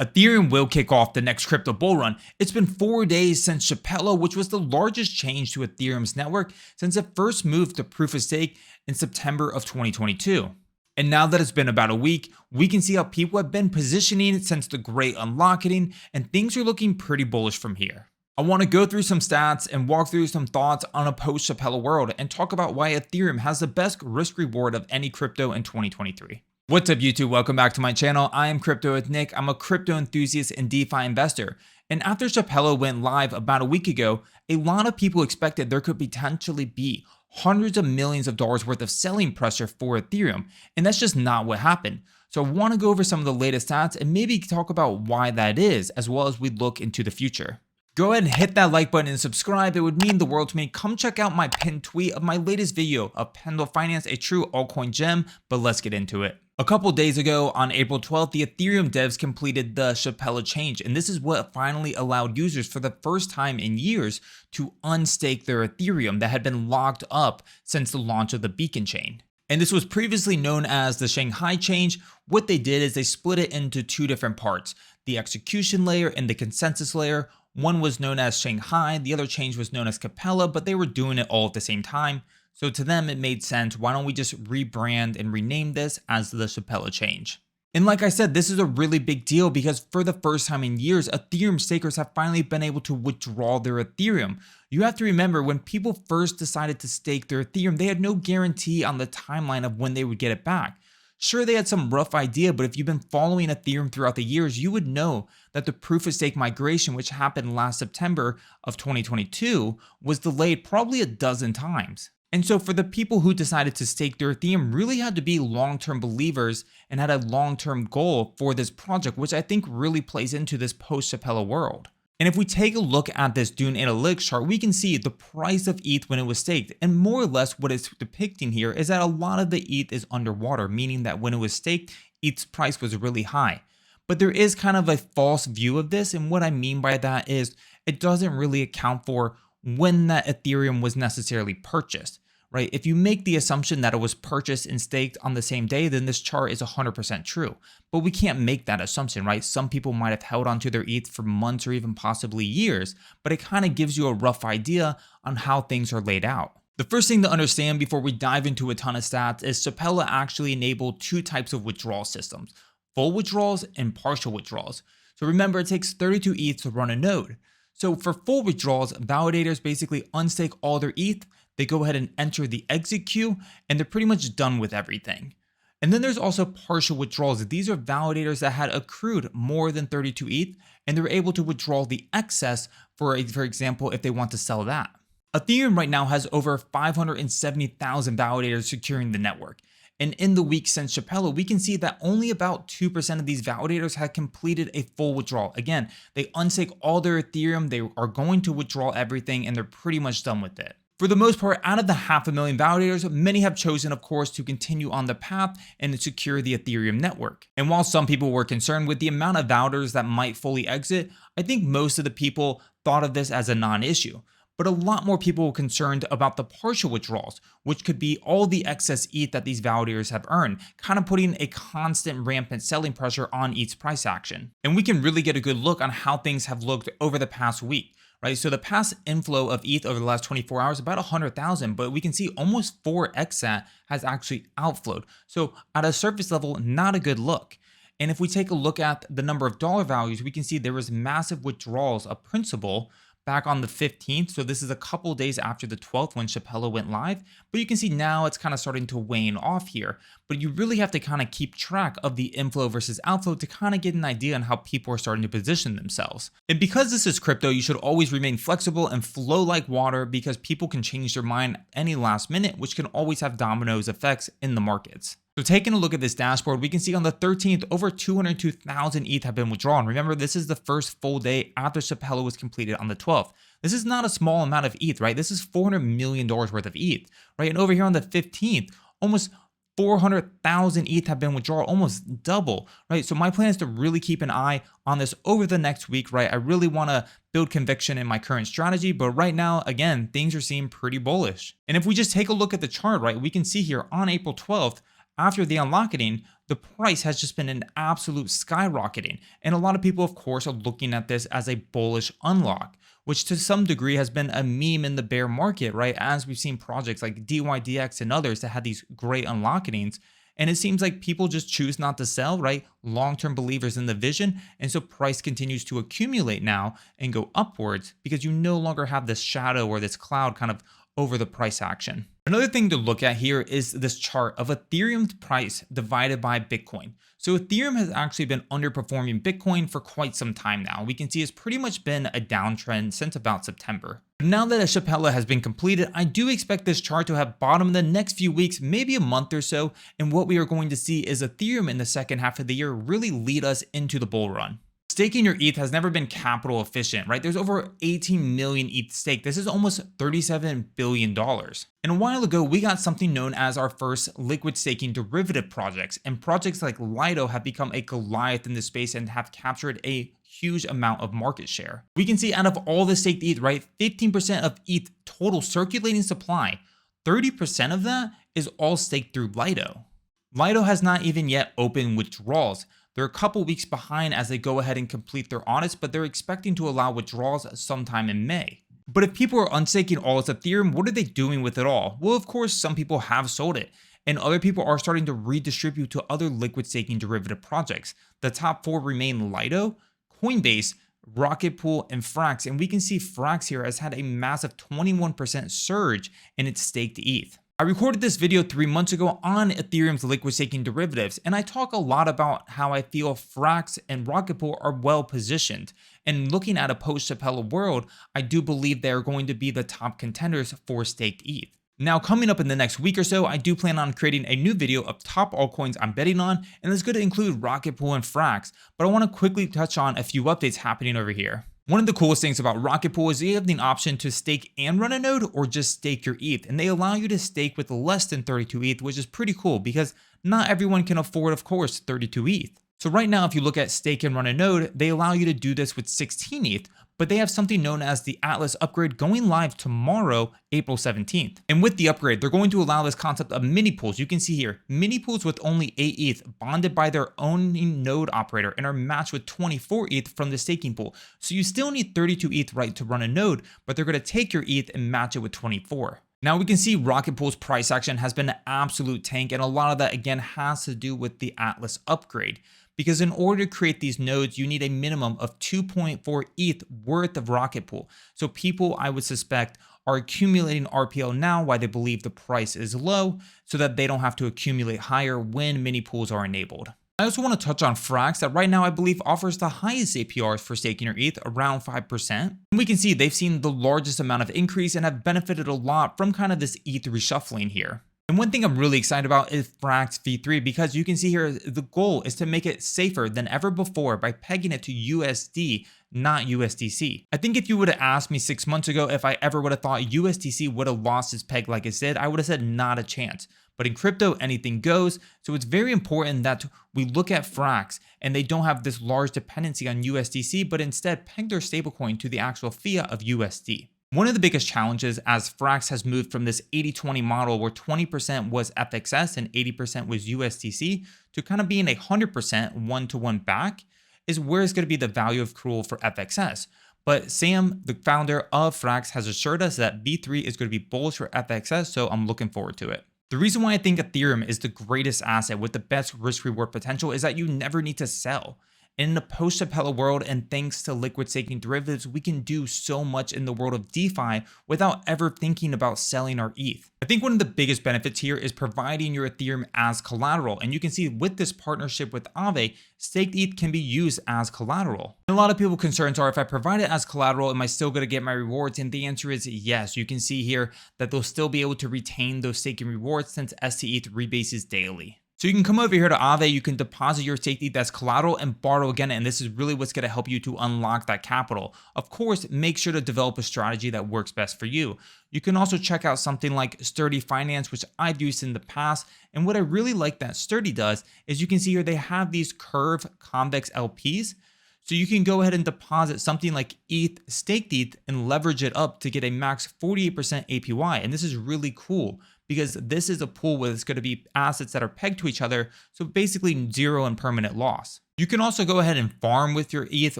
Ethereum will kick off the next crypto bull run. It's been 4 days since Shapella, which was the largest change to Ethereum's network since it first moved to proof of stake in September of 2022. And now that it's been about a week, we can see how people have been positioning since the great unlocking, and things are looking pretty bullish from here. I want to go through some stats and walk through some thoughts on a post-Shapella world and talk about why Ethereum has the best risk reward of any crypto in 2023. What's up YouTube? Welcome back to my channel. I am Crypto with Nick. I'm a crypto enthusiast and DeFi investor. And after Shapella went live about a week ago, a lot of people expected there could potentially be hundreds of millions of dollars worth of selling pressure for Ethereum. And that's just not what happened. So I want to go over some of the latest stats and maybe talk about why that is, as well as we look into the future. Go ahead and hit that like button and subscribe. It would mean the world to me. Come check out my pinned tweet of my latest video of Pendle Finance, a true altcoin gem, but let's get into it. A couple days ago on April 12th, the Ethereum devs completed the Shapella change, and this is what finally allowed users for the first time in years to unstake their Ethereum that had been locked up since the launch of the Beacon chain. And this was previously known as the Shanghai change. What they did is they split it into two different parts, the execution layer and the consensus layer. One was known as Shanghai, the other change was known as Capella, but they were doing it all at the same time. So to them, it made sense. Why don't we just rebrand and rename this as the Shapella change? And like I said, this is a really big deal because for the first time in years, Ethereum stakers have finally been able to withdraw their Ethereum. You have to remember when people first decided to stake their Ethereum, they had no guarantee on the timeline of when they would get it back. Sure, they had some rough idea, but if you've been following Ethereum throughout the years, you would know that the proof of stake migration, which happened last September of 2022, was delayed probably a dozen times. And so for the people who decided to stake their Ethereum really had to be long-term believers and had a long-term goal for this project, which I think really plays into this post-Shapella world. And if we take a look at this Dune Analytics chart, we can see the price of ETH when it was staked. And more or less what it's depicting here is that a lot of the ETH is underwater, meaning that when it was staked, ETH's price was really high. But there is kind of a false view of this. And what I mean by that is it doesn't really account for when that Ethereum was necessarily purchased, right? If you make the assumption that it was purchased and staked on the same day, then this chart is 100% true. But we can't make that assumption, right? Some people might have held onto their ETH for months or even possibly years, but it kind of gives you a rough idea on how things are laid out. The first thing to understand before we dive into a ton of stats is Shapella actually enabled two types of withdrawal systems, full withdrawals and partial withdrawals. So remember, it takes 32 ETH to run a node. So for full withdrawals, validators basically unstake all their ETH, they go ahead and enter the exit queue, and they're pretty much done with everything. And then there's also partial withdrawals. These are validators that had accrued more than 32 ETH, and they're able to withdraw the excess for example, if they want to sell that. Ethereum right now has over 570,000 validators securing the network. And in the week since Shapella, we can see that only about 2% of these validators had completed a full withdrawal. Again, they unstake all their Ethereum, they are going to withdraw everything, and they're pretty much done with it. For the most part, out of the 500,000 validators, many have chosen, of course, to continue on the path and secure the Ethereum network. And while some people were concerned with the amount of validators that might fully exit, I think most of the people thought of this as a non-issue. But a lot more people were concerned about the partial withdrawals, which could be all the excess ETH that these validators have earned, kind of putting a constant rampant selling pressure on ETH's price action. And we can really get a good look on how things have looked over the past week. Right, so the past inflow of ETH over the last 24 hours, about 100,000, but we can see almost 4x that has actually outflowed. So at a surface level, not a good look. And if we take a look at the number of dollar values, we can see there was massive withdrawals of principal back on the 15th. So this is a couple days after the 12th when Shapella went live, but you can see now it's kind of starting to wane off here. But you really have to kind of keep track of the inflow versus outflow to kind of get an idea on how people are starting to position themselves. And because this is crypto, you should always remain flexible and flow like water because people can change their mind any last minute, which can always have dominoes effects in the markets. So taking a look at this dashboard, we can see on the 13th, over 202,000 ETH have been withdrawn. Remember, this is the first full day after Shapella was completed on the 12th. This is not a small amount of ETH, right? This is $400 million worth of ETH, right? And over here on the 15th, almost 400,000 ETH have been withdrawn, almost double, right? So my plan is to really keep an eye on this over the next week, right? I really want to build conviction in my current strategy, but right now, again, things are seeming pretty bullish. And if we just take a look at the chart, right, we can see here on April 12th, after the unlocking, the price has just been an absolute skyrocketing. And a lot of people, of course, are looking at this as a bullish unlock, which to some degree has been a meme in the bear market, right? As we've seen projects like DYDX and others that had these great unlockings. And it seems like people just choose not to sell, right? Long-term believers in the vision. And so price continues to accumulate now and go upwards because you no longer have this shadow or this cloud kind of over the price action. Another thing to look at here is this chart of Ethereum's price divided by Bitcoin. So Ethereum has actually been underperforming Bitcoin for quite some time now. We can see it's pretty much been a downtrend since about September. Now that a Shapella has been completed, I do expect this chart to have bottomed in the next few weeks, maybe a month or so. And what we are going to see is Ethereum in the second half of the year really lead us into the bull run. Staking your ETH has never been capital efficient, right? There's over 18 million ETH staked. This is almost $37 billion. And a while ago, we got something known as our first liquid staking derivative projects. And projects like Lido have become a Goliath in this space and have captured a huge amount of market share. We can see out of all the staked ETH, right? 15% of ETH total circulating supply, 30% of that is all staked through Lido. Lido has not even yet opened withdrawals. They're a couple weeks behind as they go ahead and complete their audits, but they're expecting to allow withdrawals sometime in May. But if people are unstaking all its Ethereum, what are they doing with it all? Well, of course, some people have sold it, and other people are starting to redistribute to other liquid staking derivative projects. The top four remain Lido, Coinbase, RocketPool, and FRAX, and we can see FRAX here has had a massive 21% surge in its staked ETH. I recorded this video 3 months ago on Ethereum's liquid staking derivatives, and I talk a lot about how I feel FRAX and RocketPool are well positioned. And looking at a post-Shapella world, I do believe they are going to be the top contenders for staked ETH. Now, coming up in the next week or so, I do plan on creating a new video of top altcoins I'm betting on, and it's going to include RocketPool and FRAX, but I want to quickly touch on a few updates happening over here. One of the coolest things about RocketPool is you have the option to stake and run a node or just stake your ETH, and they allow you to stake with less than 32 ETH, which is pretty cool because not everyone can afford, of course, 32 ETH. So right now, if you look at stake and run a node, they allow you to do this with 16 ETH, but they have something known as the Atlas upgrade going live tomorrow, April 17th. And with the upgrade, they're going to allow this concept of mini pools. You can see here, mini pools with only 8 ETH bonded by their own node operator and are matched with 24 ETH from the staking pool. So you still need 32 ETH right to run a node, but they're going to take your ETH and match it with 24. Now we can see RocketPool's price action has been an absolute tank, and a lot of that again has to do with the Atlas upgrade. Because in order to create these nodes, you need a minimum of 2.4 ETH worth of RocketPool. So people, I would suspect, are accumulating RPL now while they believe the price is low so that they don't have to accumulate higher when mini pools are enabled. I also want to touch on FRAX that right now I believe offers the highest APRs for staking your ETH, around 5%. And we can see they've seen the largest amount of increase and have benefited a lot from kind of this ETH reshuffling here. And one thing I'm really excited about is FRAX V3 because you can see here the goal is to make it safer than ever before by pegging it to USD, not USDC. I think if you would have asked me 6 months ago if I ever would have thought USDC would have lost its peg like it did, I would have said not a chance. But in crypto, anything goes. So it's very important that we look at FRAX and they don't have this large dependency on USDC, but instead peg their stablecoin to the actual fiat of USD. One of the biggest challenges as FRAX has moved from this 80-20 model where 20% was FXS and 80% was USDC to kind of being 100% one-to-one back is where is going to be the value of accrual for FXS. But Sam, the founder of FRAX, has assured us that V3 is going to be bullish for FXS, so I'm looking forward to it. The reason why I think Ethereum is the greatest asset with the best risk-reward potential is that you never need to sell. In the post-Shapella world and thanks to liquid staking derivatives, we can do so much in the world of DeFi without ever thinking about selling our ETH. I think one of the biggest benefits here is providing your Ethereum as collateral. And you can see with this partnership with Aave, staked ETH can be used as collateral. And a lot of people's concerns are if I provide it as collateral, am I still going to get my rewards? And the answer is yes. You can see here that they'll still be able to retain those staking rewards since STETH rebases daily. So you can come over here to Aave, you can deposit your staked ETH as collateral and borrow again, and this is really what's going to help you to unlock that capital. Of course, make sure to develop a strategy that works best for you. You can also check out something like Sturdy Finance, which I've used in the past, and what I really like that Sturdy does is you can see here they have these curve convex LPs. So you can go ahead and deposit something like ETH, staked ETH, and leverage it up to get a max 48% APY. And this is really cool because this is a pool where it's going to be assets that are pegged to each other. So basically zero and permanent loss. You can also go ahead and farm with your ETH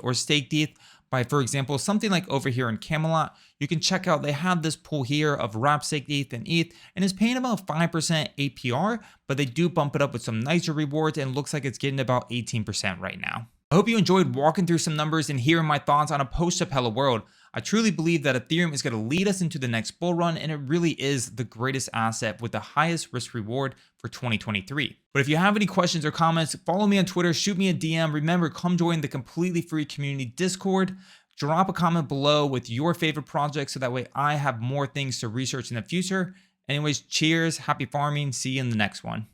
or staked ETH by, for example, something like over here in Camelot. You can check out, they have this pool here of wrap staked ETH and ETH, and it's paying about 5% APR, but they do bump it up with some nicer rewards, and it looks like it's getting about 18% right now. I hope you enjoyed walking through some numbers and hearing my thoughts on a post-Shapella world. I truly believe that Ethereum is going to lead us into the next bull run, and it really is the greatest asset with the highest risk reward for 2023. But if you have any questions or comments, follow me on Twitter, shoot me a DM. Remember, come join the completely free community Discord. Drop a comment below with your favorite project so that way I have more things to research in the future. Anyways, cheers, happy farming, see you in the next one.